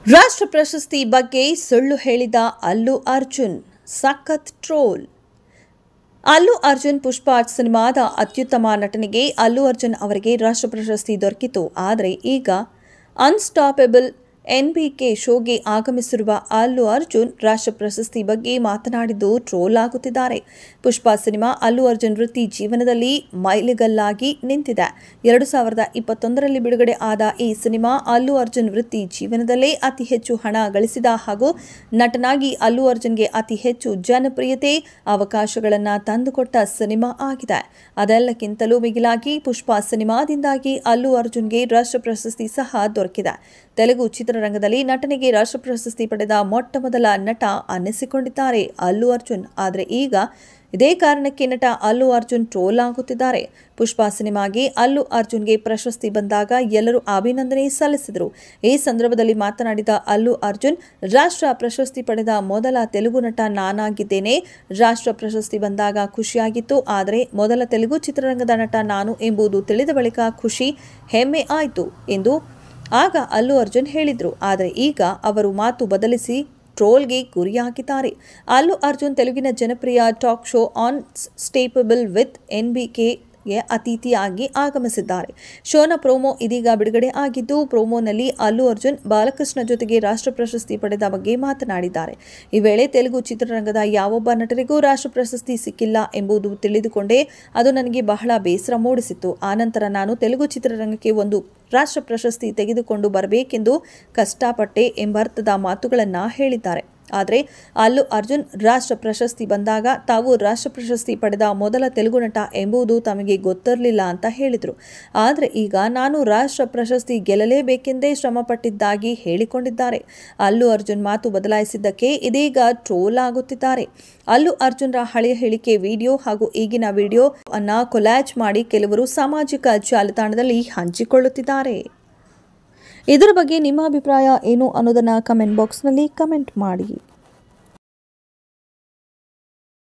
ರಾಷ್ಟ್ರ ಪ್ರಶಸ್ತಿ ಬಗ್ಗೆ ಸುಳ್ಳು ಹೇಳಿದ ಅಲ್ಲು ಅರ್ಜುನ್ ಸಖತ್ ಟ್ರೋಲ್. ಅಲ್ಲು ಅರ್ಜುನ್ ಪುಷ್ಪ ಸಿನಿಮಾದ ಅತ್ಯುತ್ತಮ ನಟನೆಗೆ ಅಲ್ಲು ಅರ್ಜುನ್ ಅವರಿಗೆ ರಾಷ್ಟ್ರ ಪ್ರಶಸ್ತಿ ದೊರಕಿತು. ಆದರೆ ಈಗ ಅನ್ಸ್ಟಾಪಬಲ್ ಎನ್ಬಿಕೆ ಶೋಗೆ ಆಗಮಿಸಿರುವ ಅಲ್ಲು ಅರ್ಜುನ್ ರಾಷ್ಟ್ರ ಪ್ರಶಸ್ತಿ ಬಗ್ಗೆ ಮಾತನಾಡಿದ್ದು ಟ್ರೋಲ್ ಆಗುತ್ತಿದ್ದಾರೆ. ಪುಷ್ಪ ಸಿನಿಮಾ ಅಲ್ಲು ಅರ್ಜುನ್ ವೃತ್ತಿ ಜೀವನದಲ್ಲಿ ಮೈಲಿಗಲ್ಲಾಗಿ ನಿಂತಿದೆ. 2021ರಲ್ಲಿ ಬಿಡುಗಡೆ ಆದ ಈ ಸಿನಿಮಾ ಅಲ್ಲು ಅರ್ಜುನ್ ವೃತ್ತಿ ಜೀವನದಲ್ಲೇ ಅತಿ ಹೆಚ್ಚು ಹಣ ಗಳಿಸಿದ ಹಾಗೂ ನಟನಾಗಿ ಅಲ್ಲು ಅರ್ಜುನ್ಗೆ ಅತಿ ಹೆಚ್ಚು ಜನಪ್ರಿಯತೆ ಅವಕಾಶಗಳನ್ನು ತಂದುಕೊಟ್ಟ ಸಿನಿಮಾ ಆಗಿದೆ. ಅದೆಲ್ಲಕ್ಕಿಂತಲೂ ಮಿಗಿಲಾಗಿ ಪುಷ್ಪ ಸಿನಿಮಾದಿಂದಾಗಿ ಅಲ್ಲು ಅರ್ಜುನ್ಗೆ ರಾಷ್ಟ್ರ ಪ್ರಶಸ್ತಿ ಸಹ ದೊರಕಿದೆ. ತೆಲುಗು ಚಿತ್ರರಂಗದಲ್ಲಿ ನಟನೆಗೆ ರಾಷ್ಟ್ರ ಪ್ರಶಸ್ತಿ ಪಡೆದ ಮೊಟ್ಟಮೊದಲ ನಟ ಅನ್ನಿಸಿಕೊಂಡಿದ್ದಾರೆ ಅಲ್ಲು ಅರ್ಜುನ್. ಆದರೆ ಈಗ ಇದೇ ಕಾರಣಕ್ಕೆ ನಟ ಅಲ್ಲು ಅರ್ಜುನ್ ಟ್ರೋಲ್ ಆಗುತ್ತಿದ್ದಾರೆ. ಪುಷ್ಪ ಸಿನಿಮಾಗೆ ಅಲ್ಲು ಅರ್ಜುನ್ಗೆ ಪ್ರಶಸ್ತಿ ಬಂದಾಗ ಎಲ್ಲರೂ ಅಭಿನಂದನೆ ಸಲ್ಲಿಸಿದರು. ಈ ಸಂದರ್ಭದಲ್ಲಿ ಮಾತನಾಡಿದ ಅಲ್ಲು ಅರ್ಜುನ್, ರಾಷ್ಟ್ರ ಪ್ರಶಸ್ತಿ ಪಡೆದ ಮೊದಲ ತೆಲುಗು ನಟ ನಾನಾಗಿದ್ದೇನೆ. ರಾಷ್ಟ್ರ ಪ್ರಶಸ್ತಿ ಬಂದಾಗ ಖುಷಿಯಾಗಿತ್ತು. ಆದರೆ ಮೊದಲ ತೆಲುಗು ಚಿತ್ರರಂಗದ ನಟ ನಾನು ಎಂಬುದು ತಿಳಿದ ಬಳಿಕ ಖುಷಿ, ಹೆಮ್ಮೆ ಆಯಿತು ಎಂದು ಆಗ ಅಲ್ಲು ಅರ್ಜುನ್ ಹೇಳಿದ್ರು. ಆದರೆ ಈಗ ಅವರು ಮಾತು ಬದಲಿಸಿ ಟ್ರೋಲ್ಗೆ ಗುರಿಯಾಗಿದ್ದಾರೆ. ಅಲ್ಲು ಅರ್ಜುನ್ ತೆಲುಗಿನ ಜನಪ್ರಿಯ ಟಾಕ್ ಶೋ ಅನ್ಸ್ಟಾಪಬಲ್ ವಿತ್ ಎನ್ಬಿಕೆ ಅತಿಥಿಯಾಗಿ ಆಗಮಿಸಿದ್ದಾರೆ. ಶೋನ ಪ್ರೋಮೋ ಇದೀಗ ಬಿಡುಗಡೆ ಆಗಿದ್ದು, ಪ್ರೋಮೋನಲ್ಲಿ ಅಲ್ಲು ಅರ್ಜುನ್ ಬಾಲಕೃಷ್ಣ ಜೊತೆಗೆ ರಾಷ್ಟ್ರ ಪ್ರಶಸ್ತಿ ಪಡೆದ ಬಗ್ಗೆ ಮಾತನಾಡಿದ್ದಾರೆ. ಈ ವೇಳೆ ತೆಲುಗು ಚಿತ್ರರಂಗದ ಯಾವೊಬ್ಬ ನಟರಿಗೂ ರಾಷ್ಟ್ರ ಪ್ರಶಸ್ತಿ ಸಿಕ್ಕಿಲ್ಲ ಎಂಬುದು ತಿಳಿದುಕೊಂಡೇ ಅದು ನನಗೆ ಬಹಳ ಬೇಸರ ಮೂಡಿಸಿತ್ತು. ಆನಂತರ ನಾನು ತೆಲುಗು ಚಿತ್ರರಂಗಕ್ಕೆ ಒಂದು ರಾಷ್ಟ್ರ ಪ್ರಶಸ್ತಿ ತೆಗೆದುಕೊಂಡು ಬರಬೇಕೆಂದು ಕಷ್ಟಪಟ್ಟೆ ಎಂಬರ್ಥದ ಮಾತುಗಳನ್ನು ಹೇಳಿದ್ದಾರೆ. ಆದರೆ ಅಲ್ಲು ಅರ್ಜುನ್ ರಾಷ್ಟ್ರ ಪ್ರಶಸ್ತಿ ಬಂದಾಗ ತಾವು ರಾಷ್ಟ್ರ ಪ್ರಶಸ್ತಿ ಪಡೆದ ಮೊದಲ ತೆಲುಗು ನಟ ಎಂಬುದು ತಮಗೆ ಗೊತ್ತಿರಲಿಲ್ಲ ಅಂತ ಹೇಳಿದರು. ಆದರೆ ಈಗ ನಾನು ರಾಷ್ಟ್ರ ಪ್ರಶಸ್ತಿ ಗೆಲ್ಲಲೇಬೇಕೆಂದೇ ಶ್ರಮಪಟ್ಟಿದ್ದಾಗಿ ಹೇಳಿಕೊಂಡಿದ್ದಾರೆ. ಅಲ್ಲು ಅರ್ಜುನ್ ಮಾತು ಬದಲಾಯಿಸಿದ್ದಕ್ಕೆ ಇದೀಗ ಟ್ರೋಲ್ ಆಗುತ್ತಿದ್ದಾರೆ. ಅಲ್ಲು ಅರ್ಜುನ್ರ ಹಳೆಯ ಹೇಳಿಕೆ ವಿಡಿಯೋ ಹಾಗೂ ಈಗಿನ ವಿಡಿಯೋ ಅನ್ನ ಕೊಲಾಜ್ ಮಾಡಿ ಕೆಲವರು ಸಾಮಾಜಿಕ ಜಾಲತಾಣದಲ್ಲಿ ಹಂಚಿಕೊಳ್ಳುತ್ತಿದ್ದಾರೆ. ಇದರ ಬಗ್ಗೆ ನಿಮ್ಮ ಅಭಿಪ್ರಾಯ ಏನು ಅನ್ನೋದನ್ನ ಕಮೆಂಟ್ ಬಾಕ್ಸ್ನಲ್ಲಿ ಕಮೆಂಟ್ ಮಾಡಿ.